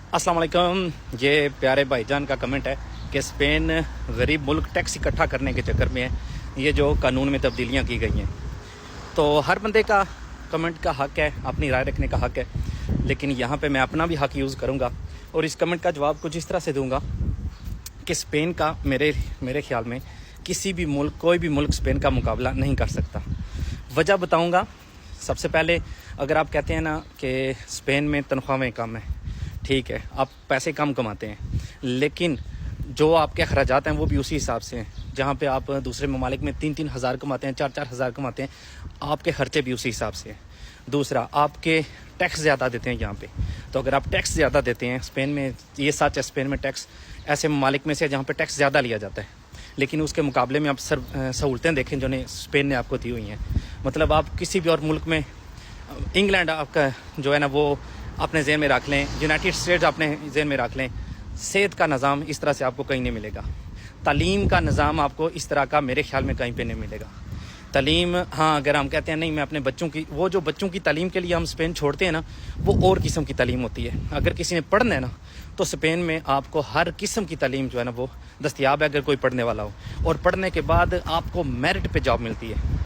अस्सलाम वालेकुम। ये प्यारे भाईजान का कमेंट है कि स्पेन गरीब मुल्क टैक्स इकट्ठा करने के चक्कर में है ये जो कानून में तब्दीलियां की गई हैं। तो हर बंदे का कमेंट का हक है, अपनी राय रखने का हक है, लेकिन यहाँ पे मैं अपना भी हक यूज़ करूँगा और इस कमेंट का जवाब कुछ इस तरह से दूँगा कि स्पेन का मेरे ख्याल में किसी भी मुल्क, कोई भी मुल्क स्पेन का मुकाबला नहीं कर सकता। वजह बताऊँगा। सबसे पहले अगर आप कहते हैं ना कि स्पेन में तनख्वाहें कम हैं, ठीक है, आप पैसे कम कमाते हैं, लेकिन जो आपके अखराजात हैं वो भी उसी हिसाब से हैं। जहाँ पे आप दूसरे ममालिक में 3-3 हज़ार कमाते हैं, 4-4 हज़ार कमाते हैं, आपके खर्चे भी उसी हिसाब से हैं। दूसरा, आपके टैक्स ज़्यादा देते हैं यहाँ पे। तो अगर आप टैक्स ज़्यादा देते हैं स्पेन में, ये सच है, स्पेन में टैक्स ऐसे ममालिक में से जहाँ पे टैक्स ज़्यादा लिया जाता है, लेकिन उसके मुकाबले में आप सहूलतें देखें जो ने स्पेन ने आपको दी हुई हैं। मतलब आप किसी भी और मुल्क में, इंग्लैंड आपका जो है ना वो अपने ज़हन में रख लें, यूनाइटेड स्टेट्स अपने ज़हन में रख लें, सेहत का निज़ाम इस तरह से आपको कहीं नहीं मिलेगा। तालीम का निज़ाम आपको इस तरह का मेरे ख्याल में कहीं पे नहीं मिलेगा। तालीम, हाँ, अगर हम कहते हैं नहीं मैं अपने बच्चों की, वो जो बच्चों की तालीम के लिए हम स्पेन छोड़ते हैं ना, वो और किस्म की तालीम होती है। अगर किसी ने पढ़ना है ना तो स्पेन में आपको हर किस्म की तालीम जो है ना वो दस्तयाब है, अगर कोई पढ़ने वाला हो। और पढ़ने के बाद आपको मेरिट पे जॉब मिलती है।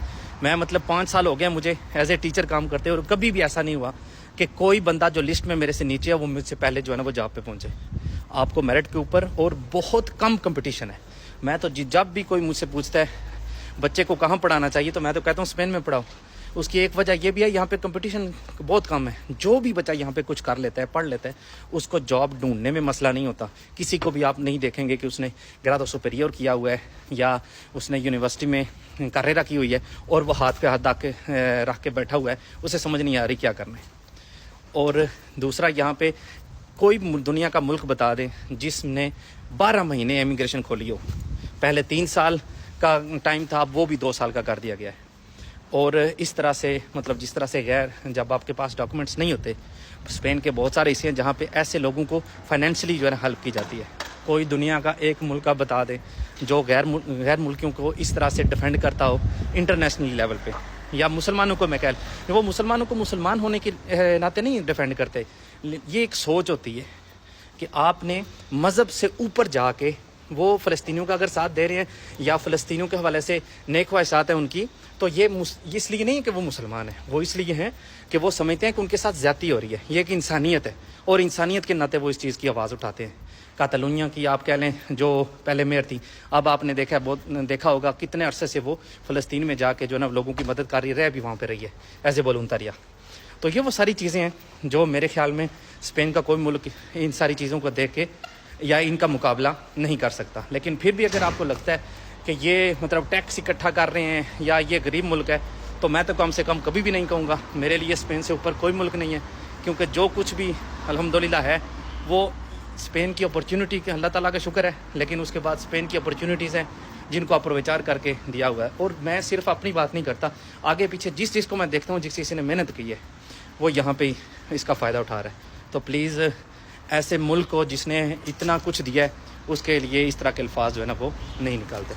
मैं मतलब 5 साल हो गए मुझे एज ए टीचर काम करते और कभी भी ऐसा नहीं हुआ कि कोई बंदा जो लिस्ट में मेरे से नीचे है वो मुझसे पहले जो है ना वो जॉब पे पहुंचे। आपको मेरिट के ऊपर, और बहुत कम कंपटीशन है। मैं तो जब भी कोई मुझसे पूछता है बच्चे को कहाँ पढ़ाना चाहिए, तो मैं तो कहता हूँ स्पेन में पढ़ाओ। उसकी एक वजह यह भी है, यहाँ पे कंपटीशन बहुत कम है। जो भी बच्चा यहाँ पे कुछ कर लेता है, पढ़ लेता है, उसको जॉब ढूंढने में मसला नहीं होता। किसी को भी आप नहीं देखेंगे कि उसने ग्रादो सुपीरियर किया हुआ है या उसने यूनिवर्सिटी में कार्यरा की हुई है और वो हाथ पे हाथ रख के बैठा हुआ है, उसे समझ नहीं आ रही क्या करना है। और दूसरा, यहाँ पे कोई दुनिया का मुल्क बता दें जिसने 12 महीने इमिग्रेशन खोली हो। पहले 3 साल का टाइम था, अब वो भी 2 साल का कर दिया गया है। और इस तरह से, मतलब जिस तरह से गैर, जब आपके पास डॉक्यूमेंट्स नहीं होते, स्पेन के बहुत सारे हिस्से हैं जहाँ पे ऐसे लोगों को फाइनेंशियली जो है ना हेल्प की जाती है। कोई दुनिया का एक मुल्क का बता दे जो गैर मुल्कियों को इस तरह से डिफेंड करता हो इंटरनेशनल लेवल पे। या मुसलमानों को मैं कह, वो मुसलमानों को मुसलमान होने के नाते नहीं डिफेंड करते। ये एक सोच होती है कि आपने मज़हब से ऊपर जाके, वो फ़लस्तीनियों का अगर साथ दे रहे हैं या फ़लस्तीनियों के हवाले से नेक ख्वाहिशात है उनकी, तो ये इसलिए नहीं है कि वो मुसलमान है, वो इसलिए हैं कि वो समझते हैं कि उनके साथ ज़्यादती हो रही है। ये एक इंसानियत है और इंसानियत के नाते वो इस चीज़ की आवाज़ उठाते हैं। कातलूनिया की आप कह लें, जो पहले मेयर थी, अब आपने देखा होगा कितने अरसे से वो फ़लस्तीन में जाके जो ना लोगों की मदद कर रही है, भी वहाँ पर रही है एज ए वॉलंटियर। तो ये वो सारी चीज़ें हैं जो मेरे ख्याल में स्पेन का कोई मुल्क इन सारी चीज़ों को देख के या इनका मुकाबला नहीं कर सकता। लेकिन फिर भी अगर आपको लगता है कि ये मतलब टैक्स इकट्ठा कर रहे हैं या ये गरीब मुल्क है, तो मैं तो कम से कम कभी भी नहीं कहूँगा मेरे लिए स्पेन से ऊपर कोई मुल्क नहीं है। क्योंकि जो कुछ भी अल्हम्दुलिल्लाह है वो स्पेन की अपॉर्चुनिटी के, अल्लाह ताला का शुक्र है, लेकिन उसके बाद स्पेन की अपॉर्चुनिटीज़ हैं जिनको आप प्रचार करके दिया हुआ है। और मैं सिर्फ अपनी बात नहीं करता, आगे पीछे जिस चीज़ को मैं देखता हूँ, जिस किसी ने मेहनत की है, वो यहाँ पे इसका फ़ायदा उठा रहा है। तो प्लीज़ ऐसे मुल्क को जिसने इतना कुछ दिया है, उसके लिए इस तरह के अल्फाज जो है ना वो नहीं निकालते।